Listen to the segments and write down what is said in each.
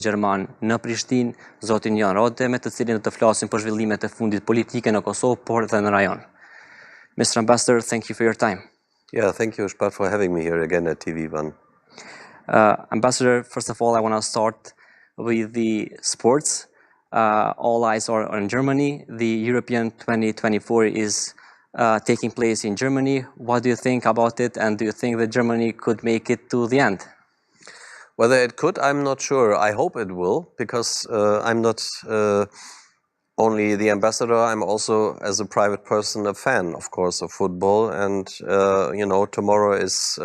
Gjerman në Prishtinë, zotin Jorn Rohde, me të cilin do të flasim për zhvillimet e fundit politike në Kosovë, por edhe në rajon. Mr. Ambassador, thank you for your time. Yeah, thank you, Shpat, for having me here again at TV1. Ambassador, first of all, I want to start with the sports. All eyes are on Germany. The European 2024 is taking place in Germany. What do you think about it, and do you think that Germany could make it to the end? Whether it could, I'm not sure. I hope it will, because I'm not only the ambassador, I'm also, as a private person, a fan, of course, of football. And, you know, tomorrow is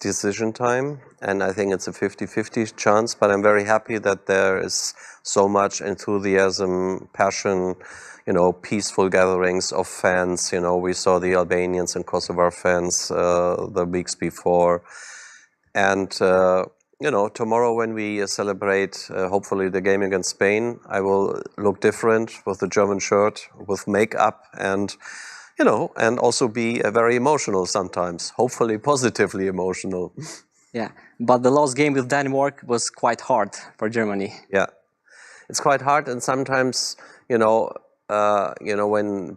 decision time, and I think it's a 50-50 chance, but I'm very happy that there is so much enthusiasm, passion, you know, peaceful gatherings of fans. You know, we saw the Albanians and Kosovar fans the weeks before. And, you know, tomorrow when we celebrate, hopefully, the game against Spain, I will look different with the German shirt, with makeup, and, you know, and also be very emotional sometimes, hopefully positively emotional. Yeah, but the last game with Denmark was quite hard for Germany. Yeah, it's quite hard, and sometimes, you know, when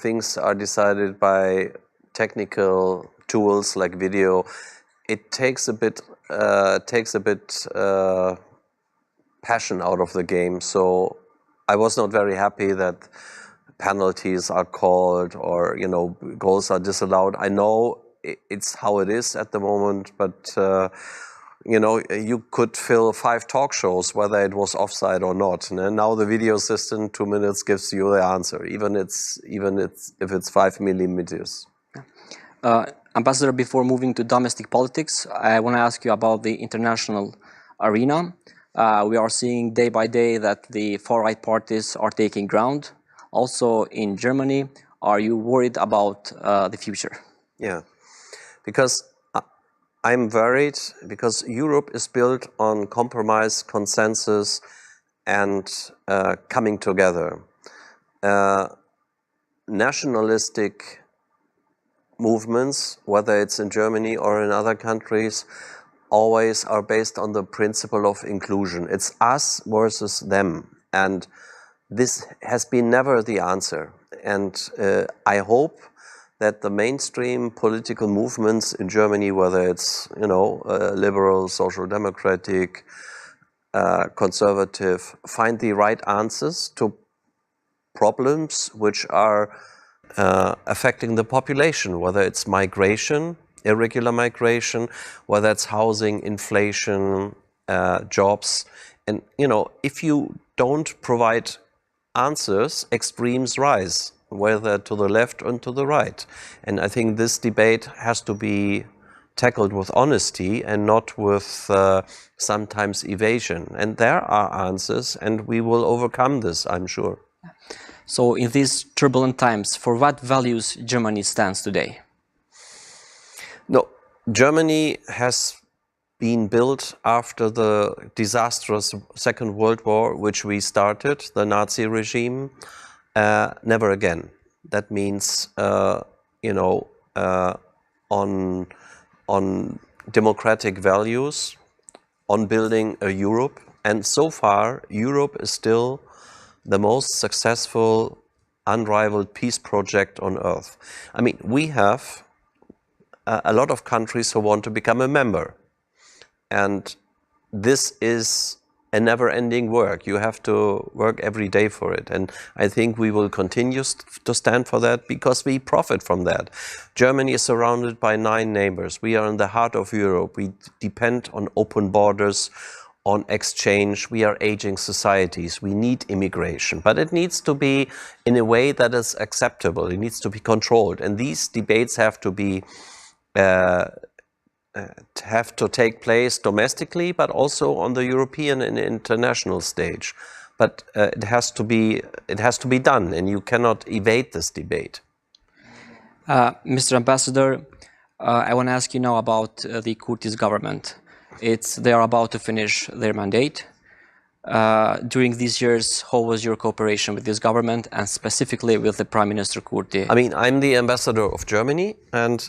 things are decided by technical tools like video, it takes a bit passion out of the game. So I was not very happy that penalties are called, or, you know, goals are disallowed. I know it's how it is at the moment, but you know, you could fill 5 talk shows whether it was offside or not. And now the video system, 2 minutes, gives you the answer, even if it's 5 millimeters. Ambassador, before moving to domestic politics, I want to ask you about the international arena. We are seeing day by day that the far-right parties are taking ground. Also in Germany, are you worried about the future? Yeah, because I'm worried, because Europe is built on compromise, consensus, and coming together. Nationalistic movements, whether it's in Germany or in other countries, always are based on the principle of inclusion. It's us versus them, and this has been never the answer. And I hope that the mainstream political movements in Germany, whether it's, you know, liberal, social democratic, conservative, find the right answers to problems which are affecting the population, whether it's migration, irregular migration, whether it's housing, inflation, jobs. And, you know, if you don't provide answers, extremes rise, whether to the left or to the right. And I think this debate has to be tackled with honesty and not with sometimes evasion. And there are answers, and we will overcome this, I'm sure. So in these turbulent times, for what values Germany stands today? No, Germany has been built after the disastrous Second World War, which we started, the Nazi regime. Never again. That means, you know, on democratic values, on building a Europe. And so far, Europe is still the most successful, unrivaled peace project on earth. I mean, we have a lot of countries who want to become a member. And this is a never-ending work. You have to work every day for it. And I think we will continue to stand for that, because we profit from that. Germany is surrounded by 9 neighbors. We are in the heart of Europe. We depend on open borders, on exchange. We are aging societies. We need immigration, but it needs to be in a way that is acceptable. It needs to be controlled, and these debates have to be take place domestically, but also on the European and international stage. But it has to be done, and you cannot evade this debate. Mr. Ambassador, I want to ask you now about the Kurdi's government. They are about to finish their mandate. During these years, how was your cooperation with this government, and specifically with the Prime Minister Kurdi? I mean, I'm the ambassador of Germany, and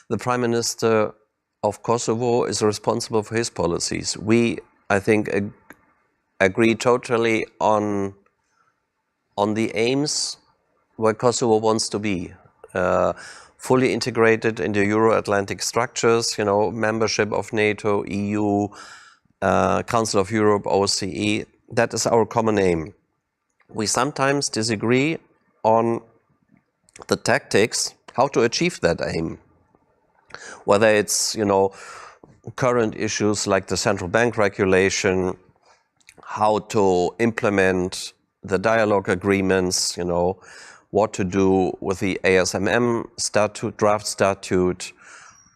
the Prime Minister of Kosovo is responsible for his policies. We, I think, agree totally on the aims where Kosovo wants to be. Fully integrated into Euro-Atlantic structures, you know, membership of NATO, EU, Council of Europe, OSCE. That is our common aim. We sometimes disagree on the tactics, how to achieve that aim. Whether it's, you know, current issues like the central bank regulation, how to implement the dialogue agreements, you know, what to do with the ASMM statute, draft statute,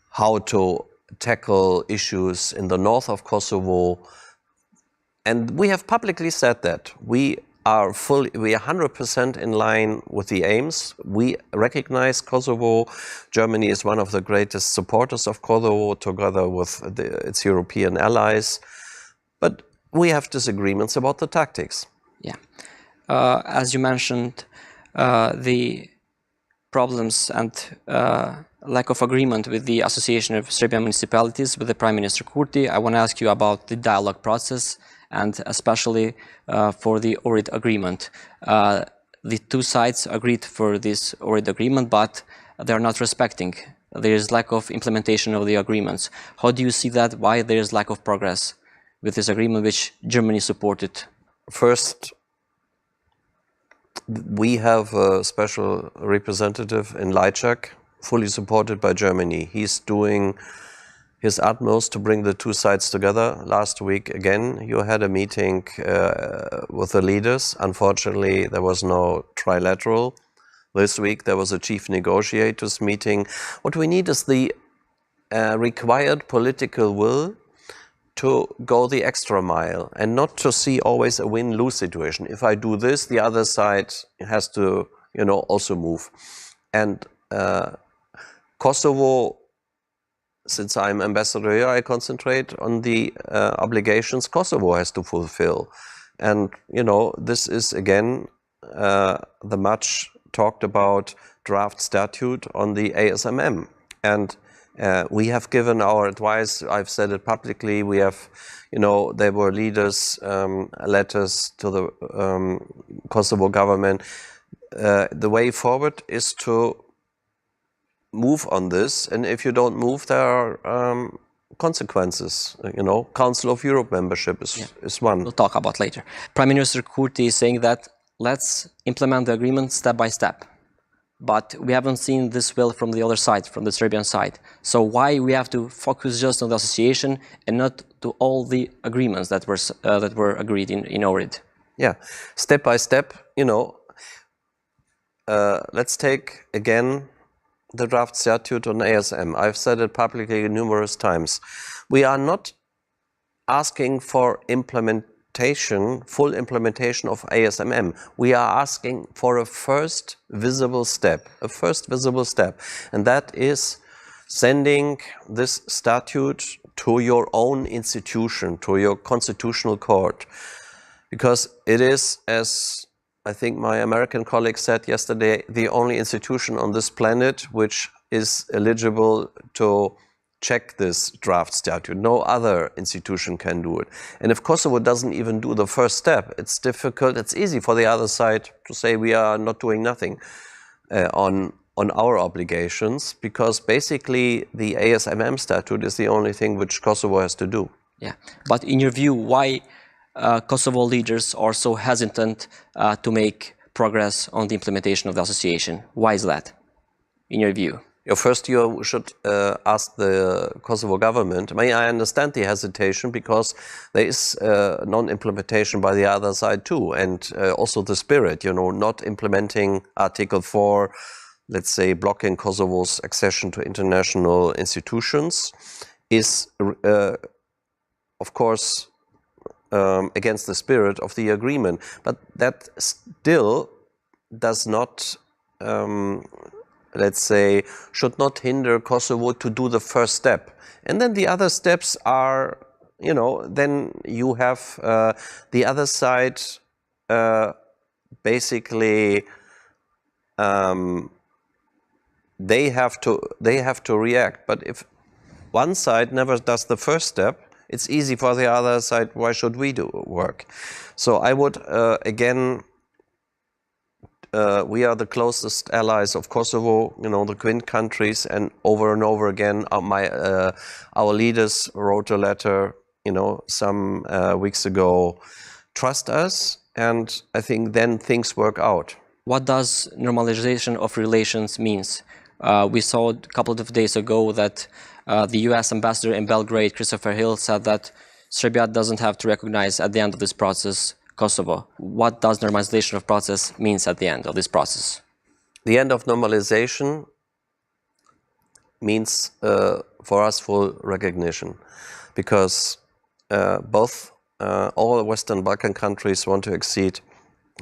how to tackle issues in the north of Kosovo. And we have publicly said that we are 100% in line with the aims. We recognize Kosovo. Germany is one of the greatest supporters of Kosovo, together with its European allies. But we have disagreements about the tactics. Yeah. As you mentioned, the problems and lack of agreement with the Association of Serbian Municipalities with the Prime Minister Kurti. I want to ask you about the dialogue process, and especially for the Ohrid agreement. The two sides agreed for this Ohrid agreement, but they are not respecting. There is lack of implementation of the agreements. How do you see that? Why there is lack of progress with this agreement which Germany supported? First, we have a special representative in Lajčák, fully supported by Germany. He's doing his utmost to bring the two sides together. Last week, again, you had a meeting with the leaders. Unfortunately, there was no trilateral. This week, there was a chief negotiators meeting. What we need is the required political will to go the extra mile and not to see always a win-lose situation. If I do this, the other side has to, you know, also move. And Kosovo, since I'm ambassador here, I concentrate on the obligations Kosovo has to fulfill. And, you know, this is again the much talked about draft statute on the ASMM. And we have given our advice. I've said it publicly. We have, you know, there were leaders' letters to the Kosovo government. The way forward is to move on this, and if you don't move, there are consequences. You know, Council of Europe membership is one. We'll talk about later. Prime Minister Kurti is saying that let's implement the agreement step by step. But we haven't seen this will from the other side, from the Serbian side. So why we have to focus just on the association and not to all the agreements that were agreed in Ohrid? Yeah, step by step. You know, let's take again the draft statute on ASM. I've said it publicly numerous times. We are not asking for full implementation of ASMM. We are asking for a first visible step, and that is sending this statute to your own institution, to your constitutional court, because it is, as I think my American colleague said yesterday, the only institution on this planet which is eligible to check this draft statute. No other institution can do it. And if Kosovo doesn't even do the first step, it's difficult. It's easy for the other side to say we are not doing nothing on our obligations, because basically the ASMM statute is the only thing which Kosovo has to do. Yeah, but in your view, why Kosovo leaders are so hesitant to make progress on the implementation of the association? Why is that, in your view? First, you should ask the Kosovo government. I mean, I understand the hesitation because there is non-implementation by the other side too, and also the spirit, you know, not implementing Article 4, let's say blocking Kosovo's accession to international institutions, is, of course, against the spirit of the agreement. But that still does not let's say, should not hinder Kosovo to do the first step. And then the other steps are, you know, then you have the other side basically they have to react. But if one side never does the first step, it's easy for the other side, why should we do work? So I would, again, we are the closest allies of Kosovo, you know, the Quint countries, and over again, our leaders wrote a letter, you know, some weeks ago, trust us, and I think then things work out. What does normalization of relations means? We saw a couple of days ago that the US ambassador in Belgrade, Christopher Hill, said that Serbia doesn't have to recognize at the end of this process Kosovo. What does normalization of process means at the end of this process? The end of normalization means for us full recognition, because both all Western Balkan countries want to exceed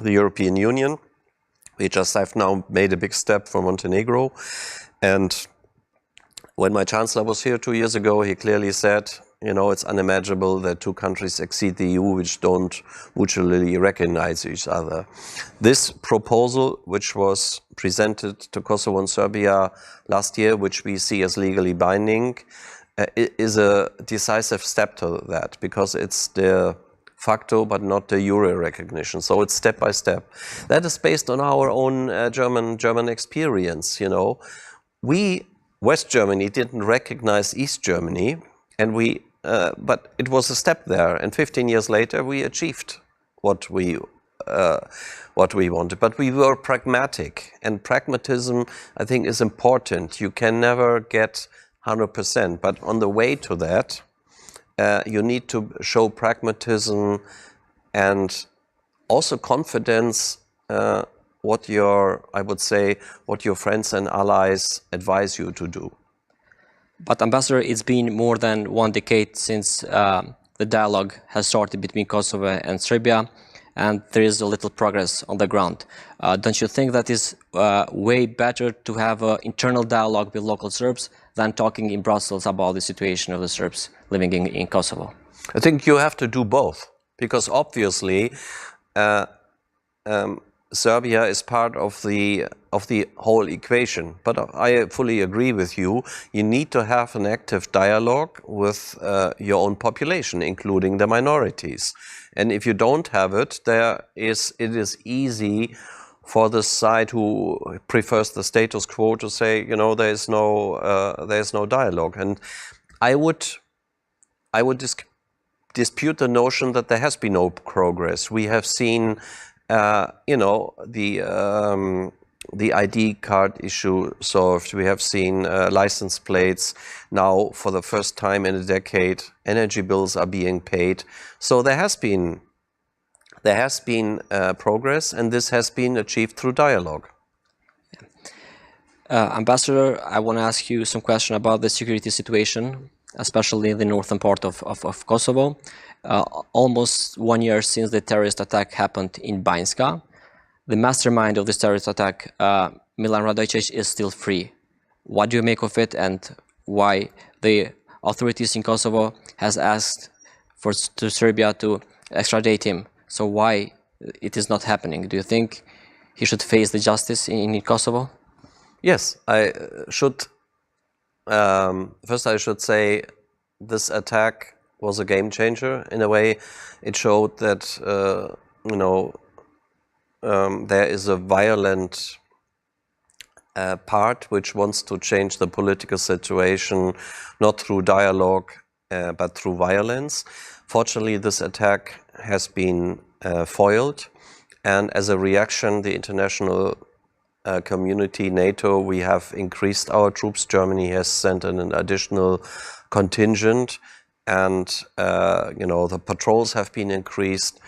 the European Union. We just have now made a big step for Montenegro, and when my Chancellor was here 2 years ago, he clearly said, you know, it's unimaginable that two countries exceed the EU which don't mutually recognize each other. This proposal, which was presented to Kosovo and Serbia last year, which we see as legally binding, is a decisive step to that, because it's the facto but not de jure recognition. So it's step by step. That is based on our own German experience. You know, West Germany didn't recognize East Germany, and but it was a step there. And 15 years later, we achieved what we wanted. But we were pragmatic, and pragmatism, I think, is important. You can never get 100%, but on the way to that, you need to show pragmatism and also confidence. What your friends and allies advise you to do. But Ambassador, it's been more than 1 decade since the dialogue has started between Kosovo and Serbia, and there is a little progress on the ground. Don't you think that is way better to have an internal dialogue with local Serbs than talking in Brussels about the situation of the Serbs living in Kosovo? I think you have to do both, because obviously Serbia is part of the whole equation. But I fully agree with you. You need to have an active dialogue with your own population, including the minorities. And if you don't have it, it is easy for the side who prefers the status quo to say, you know, there is no dialogue. And I would dispute the notion that there has been no progress. We have seen, you know, the ID card issue solved. We have seen license plates. Now, for the first time in a decade, energy bills are being paid. So there has been progress, and this has been achieved through dialogue. Ambassador, I want to ask you some question about the security situation, especially in the northern part of Kosovo. Almost 1 year since the terrorist attack happened in Banjska. The mastermind of this terrorist attack, Milan Radojic, is still free. What do you make of it, and why the authorities in Kosovo has asked to Serbia to extradite him? So why it is not happening? Do you think he should face the justice in Kosovo? Yes, I should. First, I should say this attack was a game changer. In a way, it showed that you know, there is a violent part which wants to change the political situation, not through dialogue, but through violence. Fortunately, this attack has been foiled, and as a reaction, the international community, NATO, we have increased our troops. Germany has sent in an additional contingent, and you know, the patrols have been increased.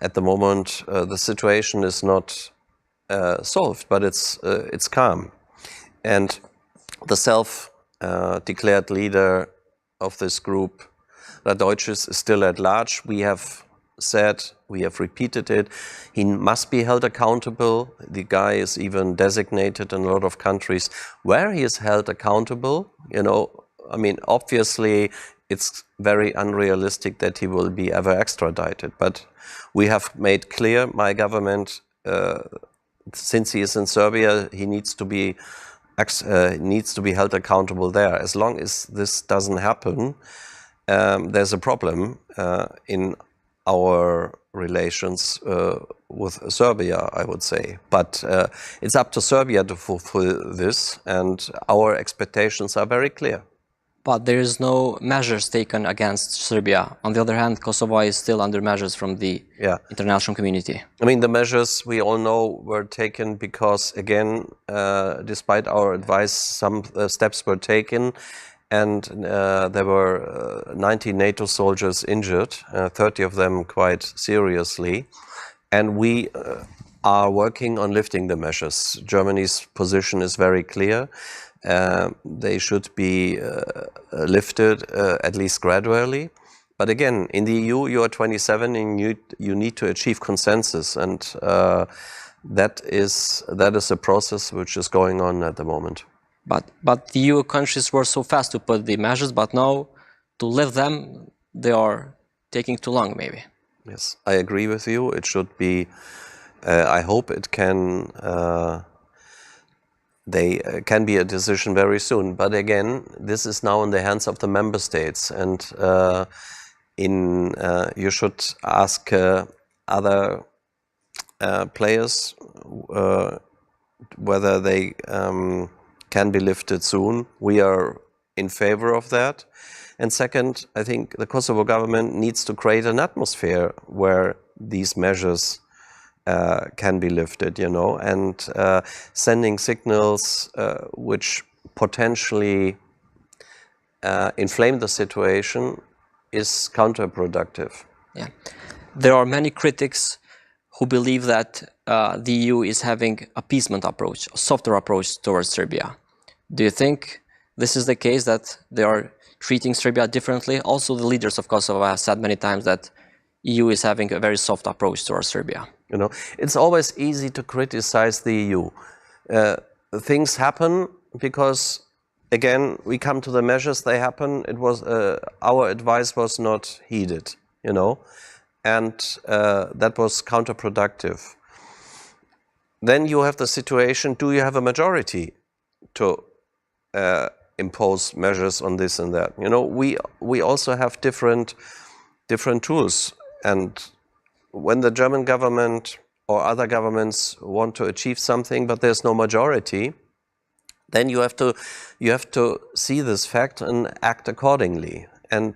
At the moment, the situation is not solved, but it's calm. And the self-declared leader of this group, Radojic, is still at large. We have said, we have repeated it, he must be held accountable. The guy is even designated in a lot of countries where he is held accountable. You know, I mean, obviously, it's very unrealistic that he will be ever extradited. But we have made clear, my government, since he is in Serbia, he needs to be needs to be held accountable there. As long as this doesn't happen, there's a problem in our relations with Serbia, I would say. But it's up to Serbia to fulfill this, and our expectations are very clear. But there is no measures taken against Serbia. On the other hand, Kosovo is still under measures from the international community. I mean, the measures we all know were taken because, again, despite our advice, some steps were taken, and there were 90 NATO soldiers injured, 30 of them quite seriously. And we are working on lifting the measures. Germany's position is very clear. They should be lifted at least gradually. But again, in the EU, you are 27 and you need to achieve consensus. And that is a process which is going on at the moment. But the EU countries were so fast to put the measures, but now to lift them, they are taking too long, maybe. Yes, I agree with you. It should be, I hope it can, can be a decision very soon. But again, this is now in the hands of the member states. And you should ask other players whether they can be lifted soon. We are in favor of that. And second, I think the Kosovo government needs to create an atmosphere where these measures can be lifted, you know, and sending signals which potentially inflame the situation is counterproductive. Yeah, there are many critics who believe that the EU is having appeasement approach, a softer approach towards Serbia. Do you think this is the case, that they are treating Serbia differently? Also, the leaders of Kosovo have said many times that EU is having a very soft approach towards Serbia. You know, it's always easy to criticize the EU. Things happen because, again, we come to the measures, they happen. It was our advice was not heeded, you know, and that was counterproductive. Then you have the situation: do you have a majority to impose measures on this and that? You know, we also have different tools, and when the German government or other governments want to achieve something but there's no majority, then you have to see this fact and act accordingly. And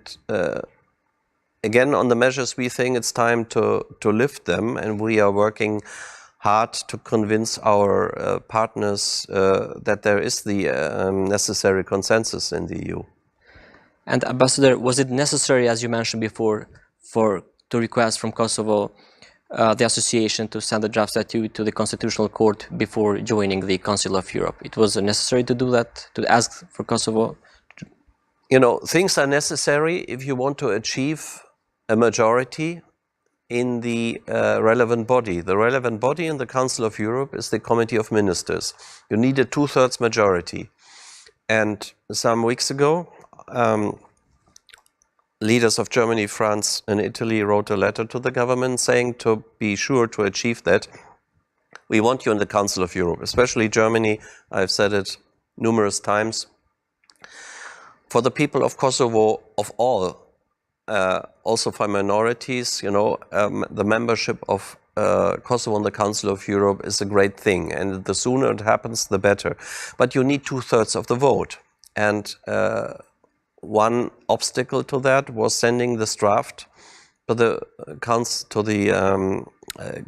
again, on the measures, we think it's time to lift them, and we are working hard to convince our partners that there is the necessary consensus in the EU. And Ambassador, was it necessary, as you mentioned before, to request from Kosovo the association to send a draft statute to the Constitutional Court before joining the Council of Europe? It was necessary to do that, to ask for Kosovo? You know, things are necessary if you want to achieve a majority in the relevant body. The relevant body in the Council of Europe is the Committee of Ministers. You need a 2/3 majority. And some weeks ago, leaders of Germany, France, and Italy wrote a letter to the government saying, to be sure to achieve that, we want you in the Council of Europe, especially Germany. I've said it numerous times. For the people of Kosovo, of all, also for minorities, you know, the membership of Kosovo in the Council of Europe is a great thing, and the sooner it happens, the better. But you need 2/3 of the vote, and one obstacle to that was sending this draft to the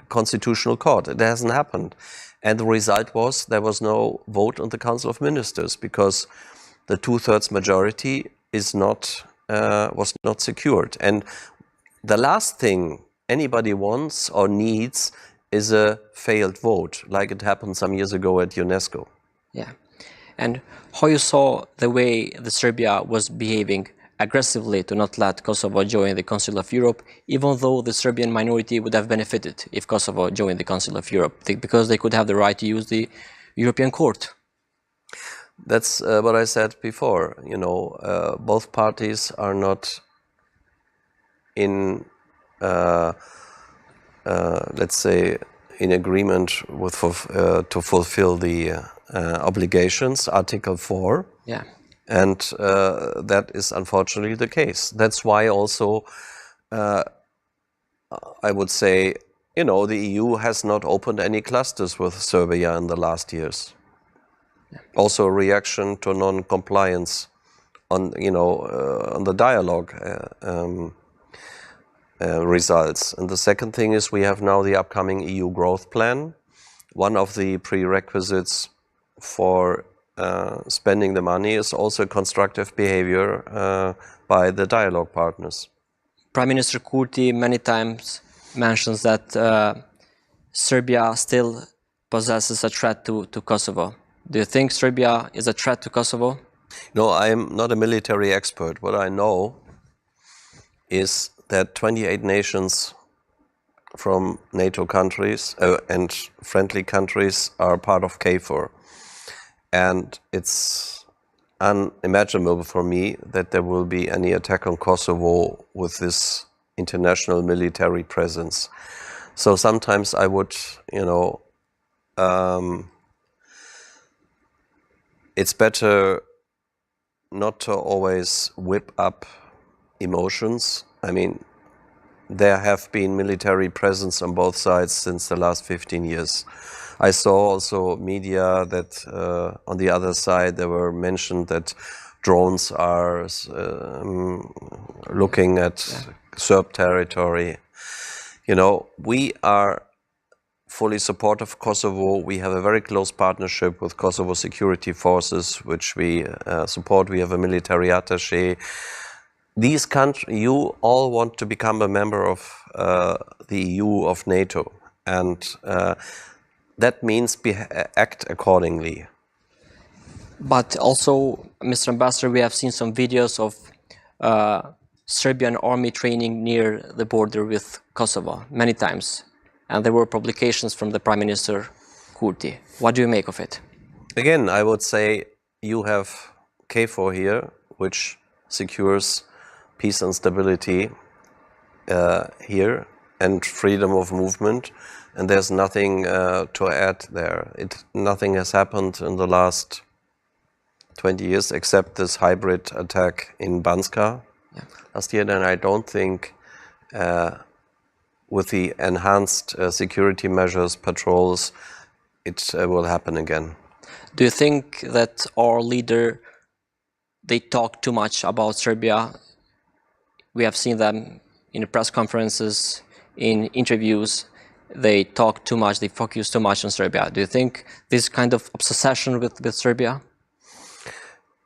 Constitutional Court. It hasn't happened, and the result was there was no vote on the Council of Ministers because the 2/3 majority is not was not secured. And the last thing anybody wants or needs is a failed vote, like it happened some years ago at UNESCO. Yeah. And how you saw the way the Serbia was behaving aggressively to not let Kosovo join the Council of Europe, even though the Serbian minority would have benefited if Kosovo joined the Council of Europe, because they could have the right to use the European Court. That's what I said before. You know, both parties are not in, let's say, in agreement with to fulfill the obligations, Article 4. Yeah. And that is unfortunately the case. That's why also I would say, you know, the EU has not opened any clusters with Serbia in the last years. Yeah. Also a reaction to non-compliance on, you know, on the dialogue results. And the second thing is we have now the upcoming EU growth plan. One of the prerequisites for spending the money is also constructive behavior by the dialogue partners. Prime Minister Kurti many times mentions that Serbia still possesses a threat to Kosovo. Do you think Serbia is a threat to Kosovo? No, I am not a military expert. What I know is that 28 nations from NATO countries and friendly countries are part of KFOR. And it's unimaginable for me that there will be any attack on Kosovo with this international military presence. So sometimes I would, you know, it's better not to always whip up emotions. I mean, there have been military presence on both sides since the last 15 years. I saw also media that on the other side there were mentioned that drones are looking at Serb territory. You know, we are fully supportive of Kosovo. We have a very close partnership with Kosovo security forces, which we support. We have a military attaché. These countries, you all want to become a member of the EU, of NATO, and that means act accordingly. But also, Mr. Ambassador, we have seen some videos of Serbian army training near the border with Kosovo many times. And there were publications from the Prime Minister Kurti. What do you make of it? Again, I would say you have KFOR here, which secures peace and stability here and freedom of movement. And there's nothing to add there. Nothing has happened in the last 20 years except this hybrid attack in Banska last year. And I don't think with the enhanced security measures, patrols, it will happen again. Do you think that our leader, they talk too much about Serbia? We have seen them in press conferences, in interviews. They talk too much, they focus too much on Serbia. Do you think this kind of obsession with Serbia?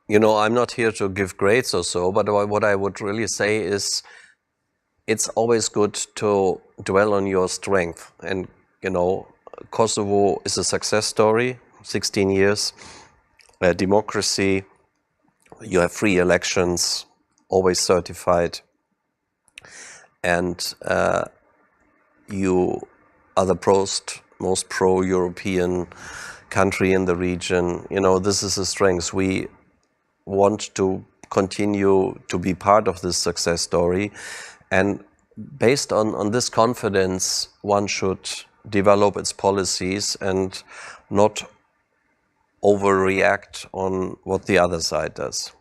You know, I'm not here to give grades or so, but what I would really say is it's always good to dwell on your strength. And, you know, Kosovo is a success story, 16 years, democracy, you have free elections, always certified, and you are the most pro-European country in the region. You know, this is a strength. We want to continue to be part of this success story. And based on this confidence, one should develop its policies and not overreact on what the other side does.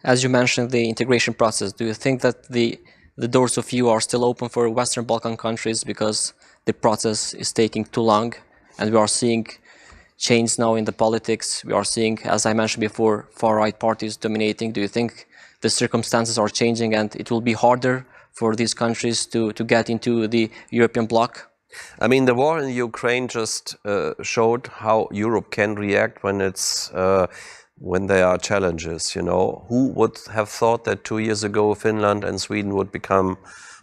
As you mentioned, the integration process, do you think that the doors of EU are still open for Western Balkan countries because the process is taking too long and we are seeing change now in the politics? We are seeing, as I mentioned before, far-right parties dominating. Do you think the circumstances are changing and it will be harder for these countries to get into the European bloc? I mean, the war in Ukraine just showed how Europe can react when there are challenges, you know. Who would have thought that 2 years ago Finland and Sweden would become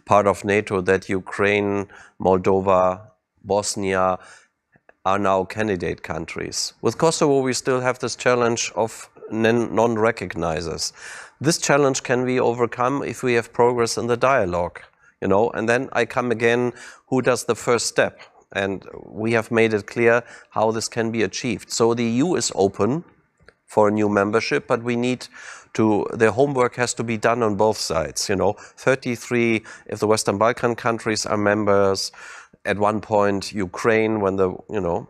part of NATO, that Ukraine, Moldova, Bosnia are now candidate countries. With Kosovo, we still have this challenge of non-recognizers. This challenge can be overcome if we have progress in the dialogue, you know, and then I come again, who does the first step? And we have made it clear how this can be achieved. So the EU is open for a new membership, but we need to, the homework has to be done on both sides, you know. 33, if the Western Balkan countries are members, at one point Ukraine, when the, you know,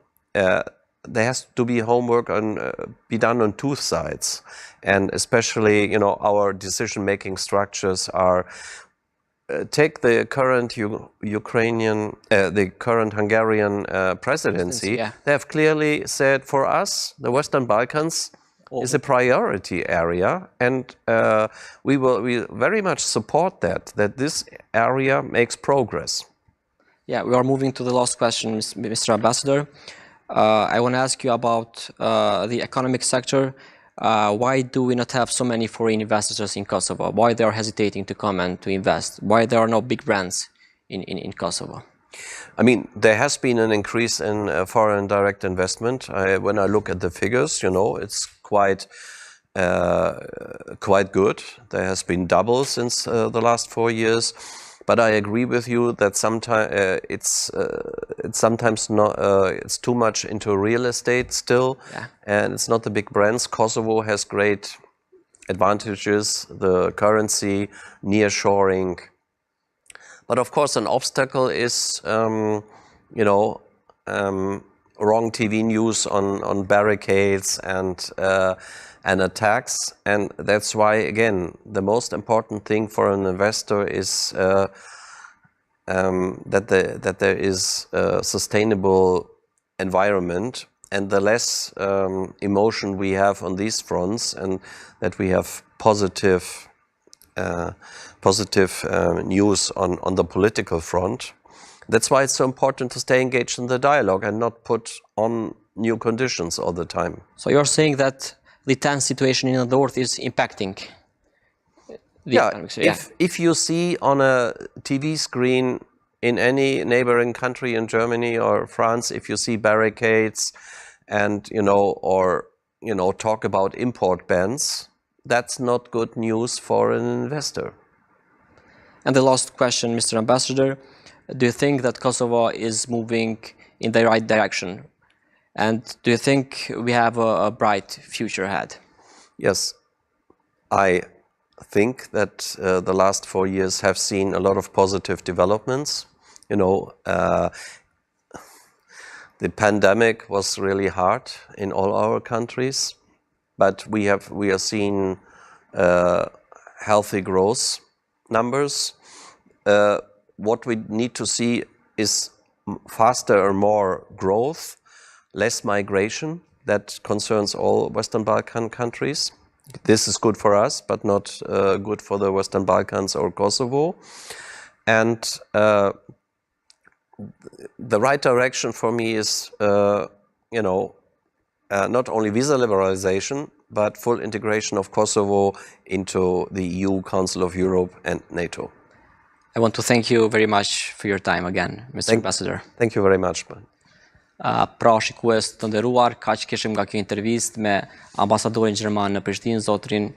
there has to be homework and be done on two sides, and especially, you know, our decision-making structures are. Take the current the current Hungarian presidency. Yeah. They have clearly said, for us, the Western Balkans is a priority area, and we very much support that this area makes progress. Yeah, we are moving to the last question, Mr. Ambassador. I want to ask you about the economic sector. Why do we not have so many foreign investors in Kosovo? Why they are hesitating to come and to invest? Why there are no big brands in Kosovo? I mean, there has been an increase in foreign direct investment. When I look at the figures, you know, it's quite good. There has been double since the last 4 years. But I agree with you that sometimes it's sometimes not. It's too much into real estate still, Yeah. and it's not the big brands. Kosovo has great advantages: the currency, nearshoring. But of course, an obstacle is, you know, wrong TV news on barricades and attacks, and that's why, again, the most important thing for an investor is that there is a sustainable environment, and the less emotion we have on these fronts, and that we have positive news on the political front. That's why it's so important to stay engaged in the dialogue and not put on new conditions all the time. So you're saying that the tense situation in the north is impacting the economics? Yeah. If you see on a TV screen in any neighboring country in Germany or France, if you see barricades and, you know, or, you know, talk about import bans, that's not good news for an investor. And the last question, Mr. Ambassador, do you think that Kosovo is moving in the right direction? And do you think we have a bright future ahead? Yes, I think that the last 4 years have seen a lot of positive developments. You know, the pandemic was really hard in all our countries, but we are seeing healthy growth numbers. What we need to see is faster or more growth, less migration. That concerns all Western Balkan countries. This is good for us, but not good for the Western Balkans or Kosovo. And the right direction for me is, you know, not only visa liberalization, but full integration of Kosovo into the EU, Council of Europe, and NATO. I want to thank you very much for your time again, Mr. Ambassador. Thank you very much. Pra shikues të nderuar, kaq kishim nga kjo intervistë me ambasadorin gjerman në Prishtinë, zotrin